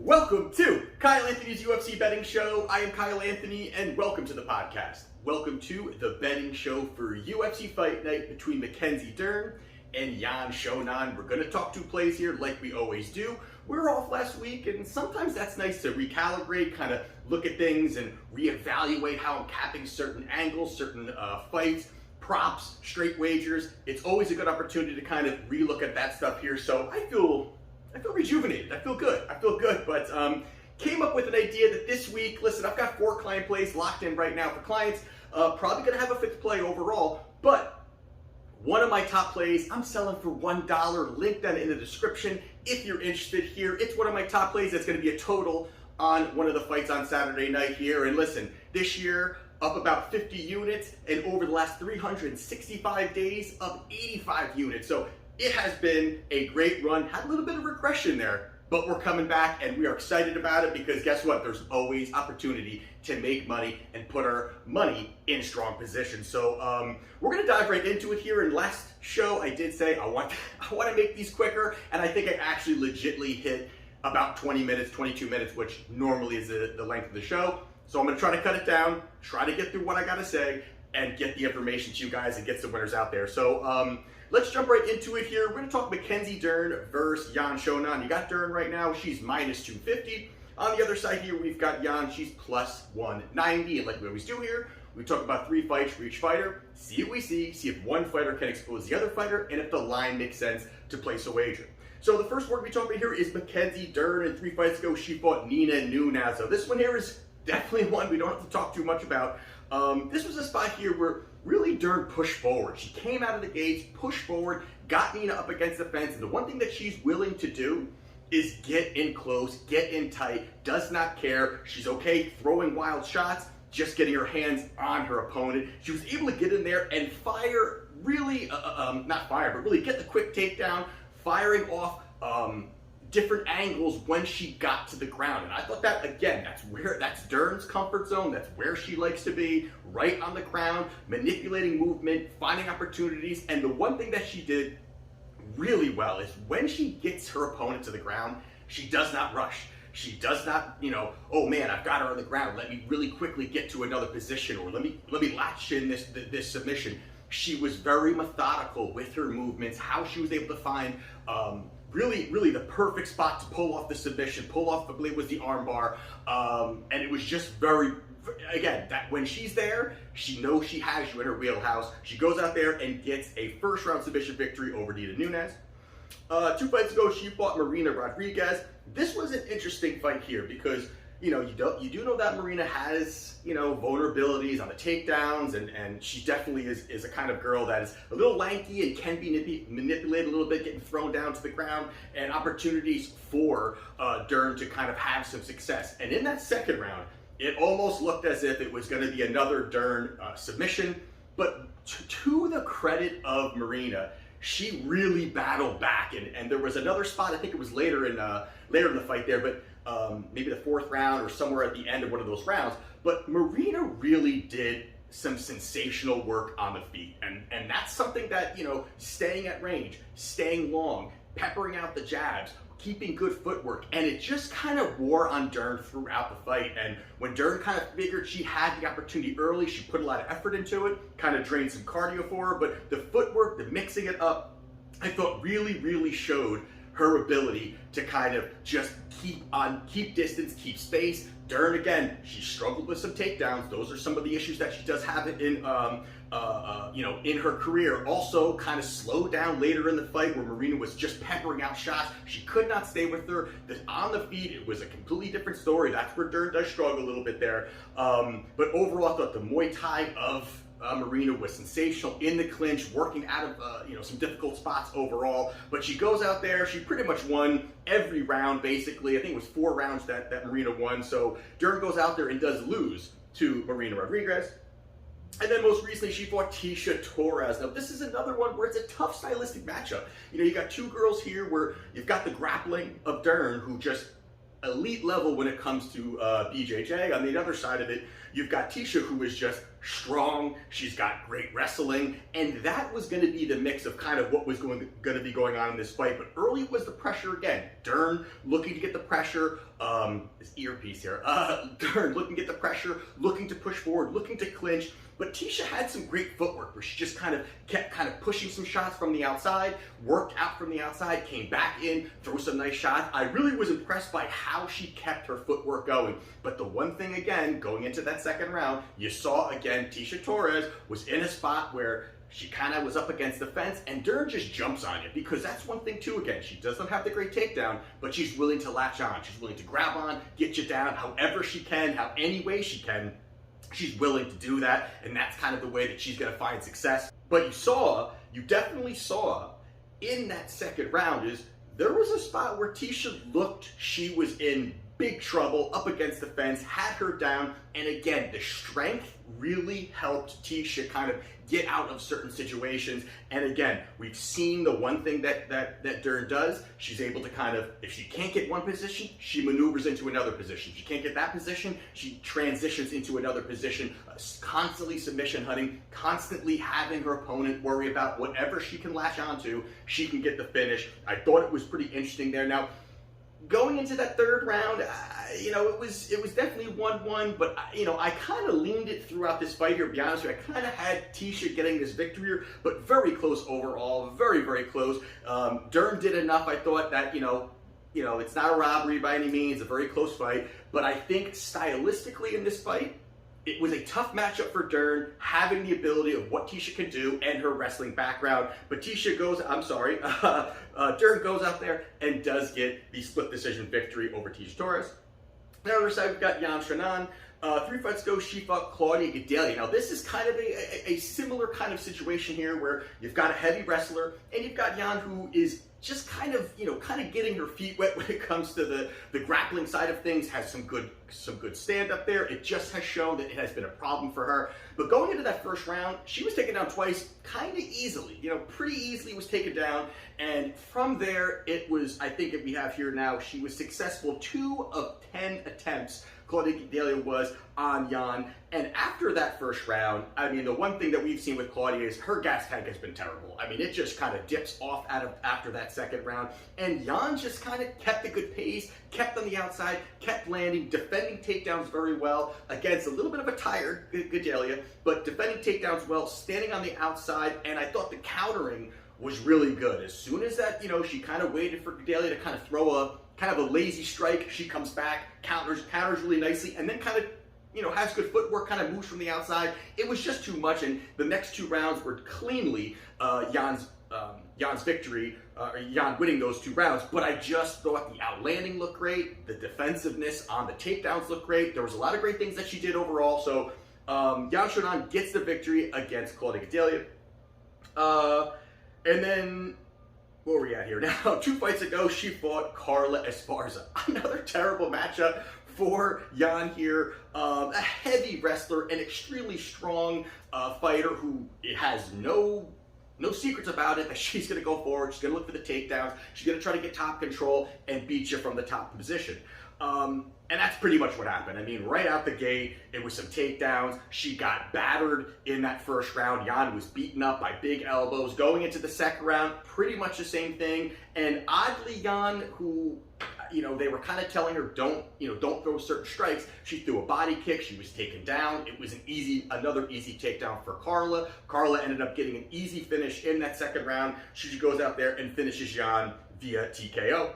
Welcome to Kyle Anthony's UFC Betting Show. I am Kyle Anthony, and welcome to the podcast. Welcome to the betting show for UFC Fight Night between Mackenzie Dern and Xiaonan. We're going to talk two plays here like we always do. We were off last week, and sometimes that's nice to recalibrate, kind of look at things and reevaluate how I'm capping certain angles, certain fights, props, straight wagers. It's always a good opportunity to kind of relook at that stuff here. So I feel rejuvenated. I feel good, but came up with an idea that this week, listen, I've got 4 client plays locked in right now for clients. Probably going to have a 5th play overall, but one of my top plays, I'm selling for $1. Link that in the description if you're interested here. It's one of my top plays. That's going to be a total on one of the fights on Saturday night here. And listen, this year, up about 50 units, and over the last 365 days, up 85 units. So it has been a great run. Had a little bit of regression there, but we're coming back and we are excited about it because guess what? There's always opportunity to make money and put our money in strong position. So we're going to dive right into it here. In last show, I did say I want to make these quicker, and I think I actually legitly hit about 20 minutes, 22 minutes, which normally is the length of the show. So I'm going to try to cut it down, try to get through what I got to say, and get the information to you guys and get some winners out there. So let's jump right into it here. We're going to talk Mackenzie Dern versus Xiaonan. You got Dern right now. She's minus 250. On the other side here, we've got Yan. She's plus 190. And like we always do here, we talk about 3 fights for each fighter. See what we see if one fighter can expose the other fighter, and if the line makes sense to place a wager. So the first one we talk about here is Mackenzie Dern. And 3 fights ago, she fought Nina Nunes. So this one here is definitely one we don't have to talk too much about. This was a spot here where really Dern pushed forward. She came out of the gates, pushed forward, got Nina up against the fence, and the one thing that she's willing to do is get in close, get in tight, does not care. She's okay throwing wild shots, just getting her hands on her opponent. She was able to get in there and fire, really, not fire, but really get the quick takedown, firing off different angles when she got to the ground. And I thought that, again, that's Dern's comfort zone. That's where she likes to be, right on the ground, manipulating movement, finding opportunities. And the one thing that she did really well is when she gets her opponent to the ground, she does not rush. She does not, oh man, I've got her on the ground. Let me really quickly get to another position, or let me latch in this submission. She was very methodical with her movements, how she was able to find really the perfect spot to pull off the submission, pull off, I believe it was the armbar, and it was just very, again, that when she's there, she knows she has you in her wheelhouse. She goes out there and gets a first-round submission victory over Nina Nunes. 2 fights ago, she fought Marina Rodriguez. This was an interesting fight here because you do know that Marina has, vulnerabilities on the takedowns, and she definitely is a kind of girl that is a little lanky and can be manipulated a little bit, getting thrown down to the ground, and opportunities for Dern to kind of have some success. And in that second round, it almost looked as if it was going to be another Dern submission, but to the credit of Marina, she really battled back, and there was another spot, I think it was later in the fight there, but maybe the 4th round or somewhere at the end of one of those rounds. But Marina really did some sensational work on the feet. And that's something that, staying at range, staying long, peppering out the jabs, keeping good footwork. And it just kind of wore on Dern throughout the fight. And when Dern kind of figured she had the opportunity early, she put a lot of effort into it, kind of drained some cardio for her. But the footwork, the mixing it up, I thought really showed her ability to kind of just keep distance, keep space. Dern, again, she struggled with some takedowns. Those are some of the issues that she does have in her career. Also, kind of slowed down later in the fight where Marina was just peppering out shots. She could not stay with her. On the feet, it was a completely different story. That's where Dern does struggle a little bit there. But overall, I thought the Muay Thai of Marina was sensational in the clinch, working out of some difficult spots overall. But she goes out there, she pretty much won every round basically. I think it was 4 rounds that Marina won. So Dern goes out there and does lose to Marina Rodriguez. And then most recently she fought Tecia Torres. Now this is another one where it's a tough stylistic matchup. You got 2 girls here where you've got the grappling of Dern, who just elite level when it comes to BJJ. On the other side of it, you've got Tisha, who is just strong. She's got great wrestling, and that was going to be the mix of kind of what was going to be going on in this fight. But early was the pressure again. Dern looking to get the pressure. This earpiece here. Dern looking to get the pressure, looking to push forward, looking to clinch. But Tisha had some great footwork where she just kind of kept pushing some shots from the outside, worked out from the outside, came back in, threw some nice shots. I really was impressed by how she kept her footwork going. But the one thing, again, going into that second round, you saw again, Tisha Torres was in a spot where she kind of was up against the fence, and Dern just jumps on you, because that's one thing too. Again, she doesn't have the great takedown, but she's willing to latch on. She's willing to grab on, get you down however she can, any way she can. She's willing to do that, and that's kind of the way that she's going to find success. But you definitely saw in that second round is there was a spot where Tisha looked she was in big trouble, up against the fence, had her down, and again, the strength really helped Tisha kind of get out of certain situations. And again, we've seen the one thing that Dern does. She's able to kind of, if she can't get one position, she maneuvers into another position. If she can't get that position, she transitions into another position, constantly submission hunting, constantly having her opponent worry about whatever she can latch onto, she can get the finish. I thought it was pretty interesting there. Now, going into that third round, it was definitely 1-1, but I kind of leaned it throughout this fight here, to be honest with you. I kind of had Tisha getting this victory here, but very close overall, very, very close. Dern did enough, I thought, that, it's not a robbery by any means, a very close fight, but I think stylistically in this fight, it was a tough matchup for Dern, having the ability of what Tisha can do and her wrestling background. But Dern goes out there and does get the split decision victory over Tisha Torres. On the other side, we've got Xiaonan. 3 fights ago, she fought Claudia Gadelha. Now, this is kind of a similar kind of situation here where you've got a heavy wrestler and you've got Jan, who is just kind of getting her feet wet when it comes to the grappling side of things, has some good stand up there. It just has shown that it has been a problem for her. But going into that first round, she was taken down twice, kind of easily, pretty easily was taken down. And from there, it was, I think if we have here now, she was successful 2 of 10 attempts. Claudia Gadelha was on Jan. And after that first round, the one thing that we've seen with Claudia is her gas tank has been terrible. It just kind of dips off after that second round. And Jan just kind of kept a good pace, kept on the outside, kept landing, defending takedowns very well against a little bit of a tired Gadelha, but defending takedowns well, standing on the outside. And I thought the countering was really good. As soon as that, she kind of waited for Gadelha to kind of throw a lazy strike, she comes back, counters really nicely, and then kind of, has good footwork, kind of moves from the outside. It was just too much, and the next 2 rounds were cleanly Jan's victory, Jan winning those 2 rounds. But I just thought the outlanding looked great, the defensive-ness on the takedowns looked great. There was a lot of great things that she did overall. So Xiaonan gets the victory against Claudia Gadelha. And then, where are we at here now? 2 fights ago, she fought Carla Esparza. Another terrible matchup for Jan here. A heavy wrestler, an extremely strong fighter who has no secrets about it, that she's going to go forward, she's going to look for the takedowns, she's going to try to get top control and beat you from the top position. And that's pretty much what happened. Right out the gate, it was some takedowns. She got battered in that first round. Jan was beaten up by big elbows. Going into the second round, pretty much the same thing. And oddly, Jan, who, they were kind of telling her, don't throw certain strikes. She threw a body kick. She was taken down. It was another easy takedown for Carla. Carla ended up getting an easy finish in that second round. She goes out there and finishes Jan via TKO.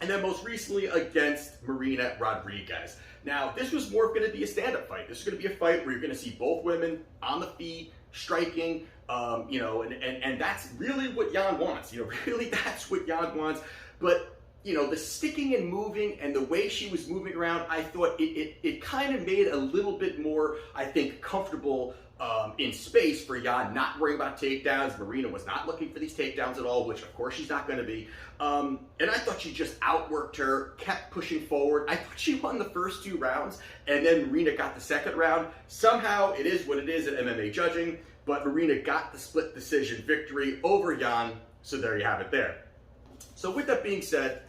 And then most recently against Marina Rodriguez. Now, this was more going to be a stand-up fight. This is going to be a fight where you're going to see both women on the feet, striking, and that's really what Jan wants. Really that's what Jan wants. But, the sticking and moving and the way she was moving around, I thought it kind of made a little bit more, I think, comfortable in space for Jan, not worrying about takedowns. Marina was not looking for these takedowns at all, which of course she's not going to be. And I thought she just outworked her, kept pushing forward. I thought she won the first 2 rounds, and then Marina got the second round. Somehow, it is what it is at MMA judging, but Marina got the split decision victory over Jan, so there you have it there. So with that being said,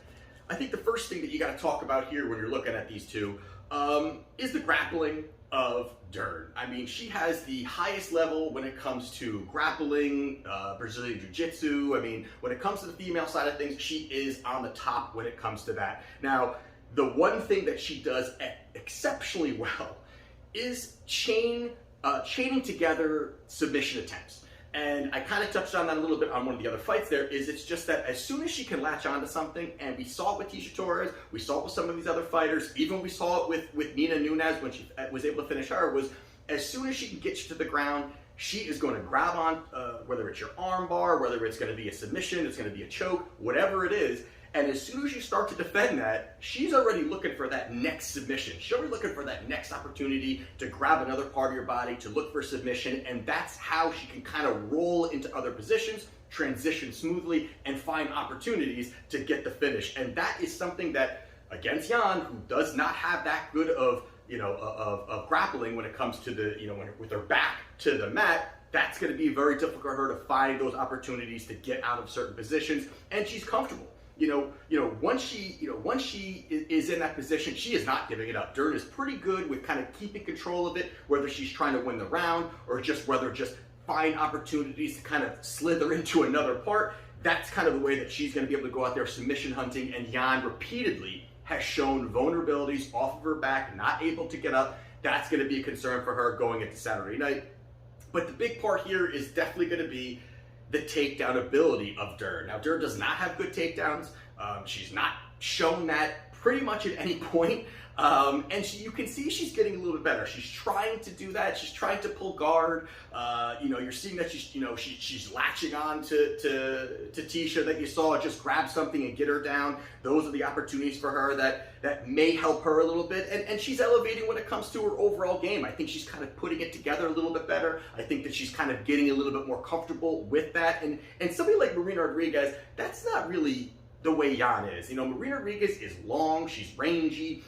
I think the first thing that you got to talk about here when you're looking at these two is the grappling of Dern. I mean, she has the highest level when it comes to grappling, Brazilian Jiu-Jitsu. I mean, when it comes to the female side of things, she is on the top when it comes to that. Now, the one thing that she does exceptionally well is chaining together submission attempts. And I kind of touched on that a little bit on one of the other fights there, is it's just that as soon as she can latch onto something, and we saw it with Tecia Torres, we saw it with some of these other fighters, even we saw it with Nina Nunes when she was able to finish her, was as soon as she can get you to the ground, she is going to grab on, whether it's your arm bar, whether it's going to be a submission, it's going to be a choke, whatever it is. And as soon as you start to defend that, she's already looking for that next submission. She's already looking for that next opportunity to grab another part of your body, to look for submission, and that's how she can kind of roll into other positions, transition smoothly, and find opportunities to get the finish. And that is something that, against Jan, who does not have that good of grappling when it comes to the, with her back to the mat, that's going to be very difficult for her to find those opportunities to get out of certain positions, and she's comfortable. Once she is in that position, she is not giving it up. Dern is pretty good with kind of keeping control of it, whether she's trying to win the round or just find opportunities to kind of slither into another part. That's kind of the way that she's going to be able to go out there submission hunting, and Jan repeatedly has shown vulnerabilities off of her back, not able to get up. That's going to be a concern for her going into Saturday night. But the big part here is definitely going to be the takedown ability of Dern. Now, Dern does not have good takedowns. She's not shown that pretty much at any point. And you can see she's getting a little bit better. She's trying to do that. She's trying to pull guard. You're seeing that she's latching on to Tecia that you saw just grab something and get her down. Those are the opportunities for her that may help her a little bit. And she's elevating when it comes to her overall game. I think she's kind of putting it together a little bit better. I think that she's kind of getting a little bit more comfortable with that. And somebody like Marina Rodriguez, that's not really the way Jan is. Marina Rodriguez is long, she's rangy.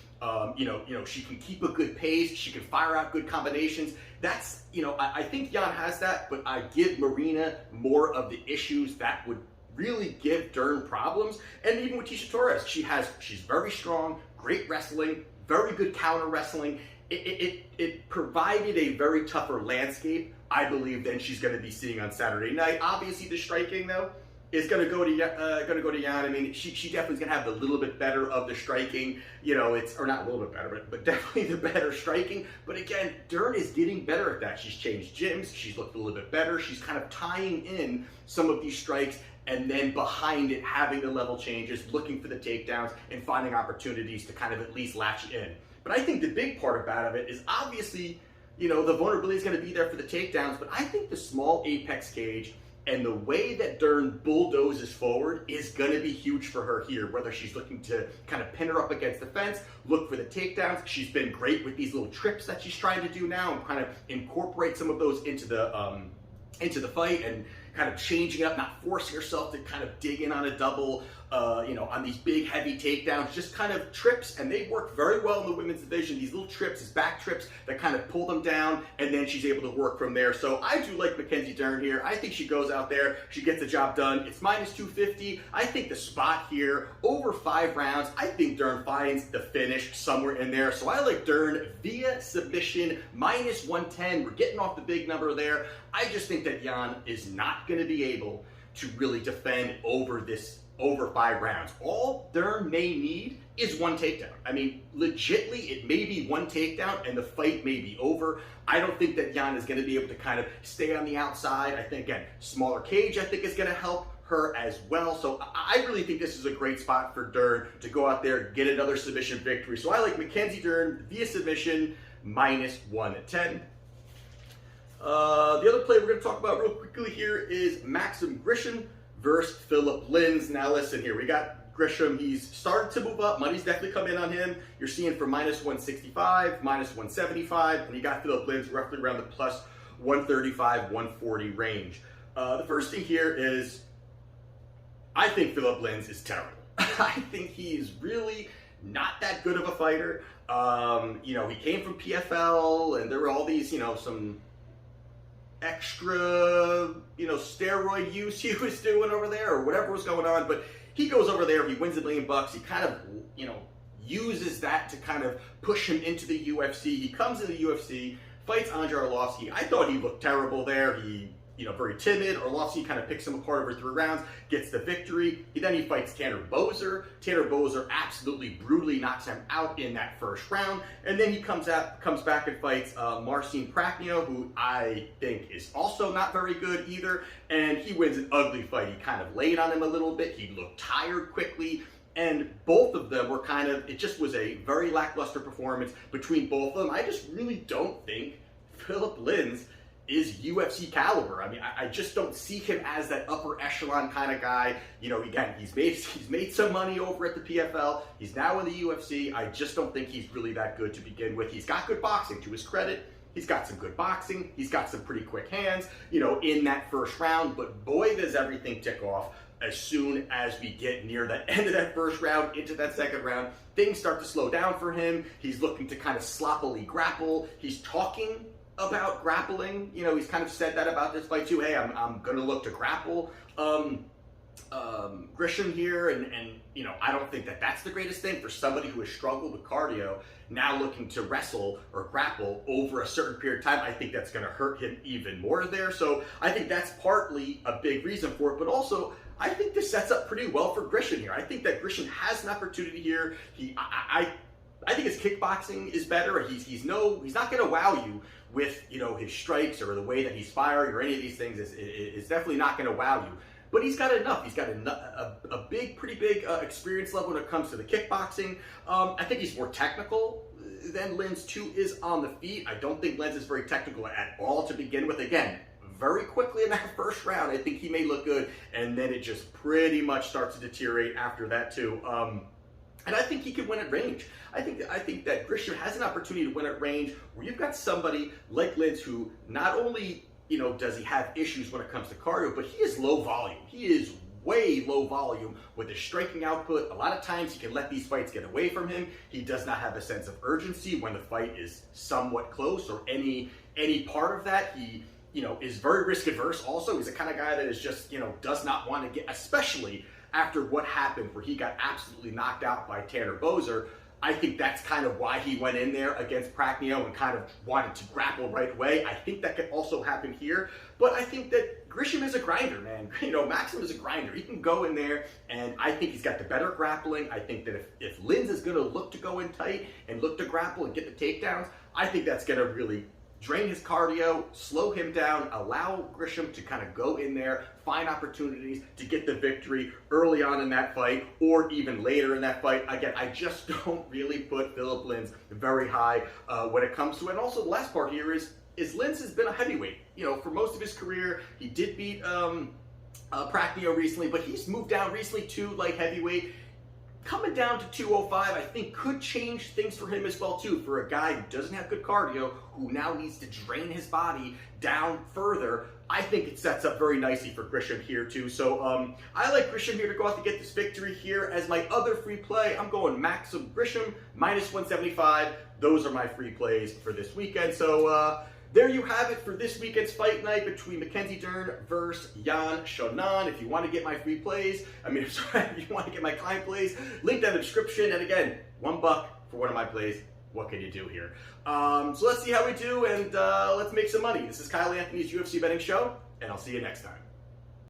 She can keep a good pace. She can fire out good combinations. That's, I think Jan has that, but I give Marina more of the issues that would really give Dern problems. And even with Tecia Torres, she's very strong, great wrestling, very good counter wrestling. It provided a very tougher landscape, I believe, than she's going to be seeing on Saturday night. Obviously, the striking though is going to go to Jan. I mean, she definitely is going to have a little bit better of the striking. Or not a little bit better, but definitely the better striking. But again, Dern is getting better at that. She's changed gyms. She's looked a little bit better. She's kind of tying in some of these strikes, and then behind it, having the level changes, looking for the takedowns, and finding opportunities to kind of at least latch in. But I think the big part about it is obviously, the vulnerability is going to be there for the takedowns, but I think the small apex cage and the way that Dern bulldozes forward is going to be huge for her here, whether she's looking to kind of pin her up against the fence, look for the takedowns. She's been great with these little trips that she's trying to do now and kind of incorporate some of those into the fight and kind of changing up, not forcing herself to kind of dig in on a double, on these big, heavy takedowns, just kind of trips, and they work very well in the women's division. These little trips, these back trips that kind of pull them down, and then she's able to work from there. So I do like Mackenzie Dern here. I think she goes out there, she gets the job done. It's minus 250. I think the spot here, over 5 rounds, I think Dern finds the finish somewhere in there. So I like Dern via submission, minus 110. We're getting off the big number there. I just think that Jan is not going to be able to really defend over 5 rounds. All Dern may need is one takedown. I mean, legitly, it may be one takedown and the fight may be over. I don't think that Jan is going to be able to kind of stay on the outside. I think, again, smaller cage, I think, is going to help her as well. So I really think this is a great spot for Dern to go out there, get another submission victory. So I like Mackenzie Dern via submission, minus 110. The other play we're going to talk about real quickly here is Maxim Grishen versus Philip Lins. Now listen here, we got Grishen. He's started to move up. Money's definitely come in on him. You're seeing for minus 165, minus 175, and you got Philip Lins roughly around the plus 135, 140 range. The first thing here is, I think Philip Lins is terrible. I think he is really not that good of a fighter. He came from PFL, and there were all these, some extra, steroid use he was doing over there or whatever was going on. But he goes over there, he wins $1 million. He kind of, uses that to kind of push him into the UFC. He comes into the UFC, fights Andrei Arlovski. I thought he looked terrible there. He, very timid. Arlovski kind of picks him apart over 3 rounds, gets the victory. Then he fights Tanner Boser. Tanner Boser absolutely brutally knocks him out in that first round. And then he comes back and fights Marcin Prachnio, who I think is also not very good either. And he wins an ugly fight. He kind of laid on him a little bit. He looked tired quickly. And both of them were it just was a very lackluster performance between both of them. I just really don't think Philip Lins is UFC caliber. I mean, I just don't see him as that upper echelon kind of guy. Again, he's made some money over at the PFL. He's now in the UFC. I just don't think he's really that good to begin with. He's got good boxing, to his credit. He's got some good boxing. He's got some pretty quick hands, in that first round. But boy, does everything tick off as soon as we get near the end of that first round, into that second round. Things start to slow down for him. He's looking to kind of sloppily grapple. He's talking about grappling. He's kind of said that about this fight too. Hey, I'm going to look to grapple Grishen here, and I don't think that that's the greatest thing for somebody who has struggled with cardio, now looking to wrestle or grapple over a certain period of time. I think that's going to hurt him even more there. So I think that's partly a big reason for it, but also I think this sets up pretty well for Grishen here. I think that Grishen has an opportunity here. I think his kickboxing is better. He's not going to wow you with his strikes or the way that he's firing or any of these things. Is definitely not going to wow you. But he's got enough. He's got a pretty big experience level when it comes to the kickboxing. I think he's more technical than Lins too is on the feet. I don't think Lins is very technical at all to begin with. Again, very quickly in that first round, I think he may look good, and then it just pretty much starts to deteriorate after that too. And I think he could win at range. I think that Grishen has an opportunity to win at range, where you've got somebody like Lins who not only does he have issues when it comes to cardio, but he is low volume. He is way low volume with his striking output. A lot of times he can let these fights get away from him. He does not have a sense of urgency when the fight is somewhat close or any part of that. He is very risk adverse. Also, he's the kind of guy that is just does not want to get, especially after what happened where he got absolutely knocked out by Tanner Boser. I think that's kind of why he went in there against Prachnio and kind of wanted to grapple right away. I think that could also happen here. But I think that Grishen is a grinder, man. Maxim is a grinder. He can go in there, and I think he's got the better grappling. I think that if Lins is going to look to go in tight and look to grapple and get the takedowns, I think that's going to really drain his cardio, slow him down, allow Grishen to kind of go in there, find opportunities to get the victory early on in that fight or even later in that fight. Again, I just don't really put Philip Lins very high when it comes to it. And also the last part here is Lins has been a heavyweight. For most of his career, he did beat Prachnio recently, but he's moved down recently to light heavyweight. Coming down to 205, I think, could change things for him as well, too. For a guy who doesn't have good cardio, who now needs to drain his body down further, I think it sets up very nicely for Grishen here, too. So I like Grishen here to go out to get this victory here. As my other free play, I'm going Maxim Grishen, -175. Those are my free plays for this weekend. So there you have it for this weekend's fight night between Mackenzie Dern versus Xiaonan. If you want to get my free plays, if you want to get my client plays, link down in the description. And again, $1 for one of my plays. What can you do here? So let's see how we do, and let's make some money. This is Kyle Anthony's UFC Betting Show, and I'll see you next time.